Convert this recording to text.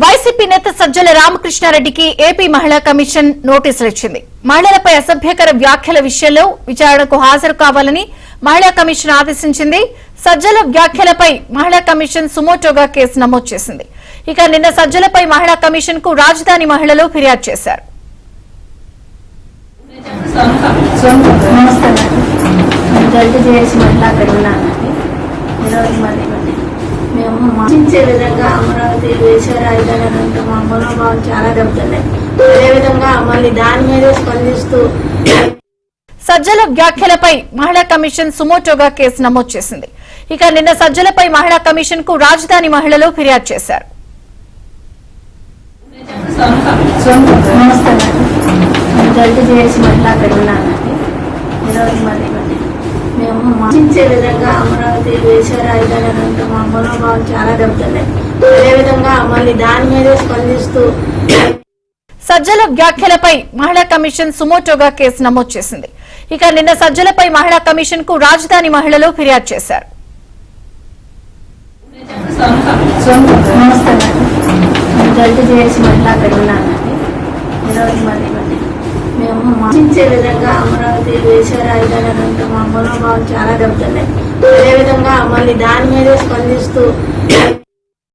YCP నేత Sajjala రామకృష్ణారెడ్డికి AP మహిళా commission నోటీసులు ఇచ్చింది. మహిళలపై అసభ్యకర వ్యాఖ్యల విషయంలో విచారణకు హాజరు కావాలని మహిళా కమిషన్ ఆదేశించింది. సజ్జల వ్యాఖ్యలపై మహిళా కమిషన్ సుమోటోగా కేసు నమోదు చేసింది. ఇక నిన్న సజ్జలపై మహిళా కమిషన్ కు రాజధాని మహిళలు ఫిర్యాదు చేశారు. మేము మార్చించే విధంగా అమరావతి దేశ రాజధాని అంటే మా మనోభావం చాలా దెబ్బతిన్నాయి. అదేవిధంగా మళ్ళీ దాని మీదే స్పందిస్తూ సజ్జల వ్యాఖ్యలపై మహిళా కమిషన్ సుమోటోగా కేసు నమోదు చేసింది. ఇక నిన్న సజ్జలపై మహిళా కమిషన్ కు రాజధాని మహిళలు ఫిర్యాదు చేశారు. మేము మార్చించే విధంగా అమరావతి దేశ రాజధాని అంటే మా మనోభావం చాలా దెబ్బతిన్నాయి. అదేవిధంగా మళ్ళీ దాని మీదే స్పందిస్తూ సజ్జల వ్యాఖ్యలపై మహిళా కమిషన్ సుమోటోగా కేసు నమోదు చేసింది. ఇక నిన్న సజ్జలపై మహిళా కమిషన్ కు రాజధాని మహిళలు ఫిర్యాదు చేశారు. మేము మార్చించే విధంగా అమరావతి దేశ రాజధాని అంటే మా మనోభావం చాలా దెబ్బతిన్నాయి. అదేవిధంగా మళ్ళీ దాని మీదే స్పందిస్తూ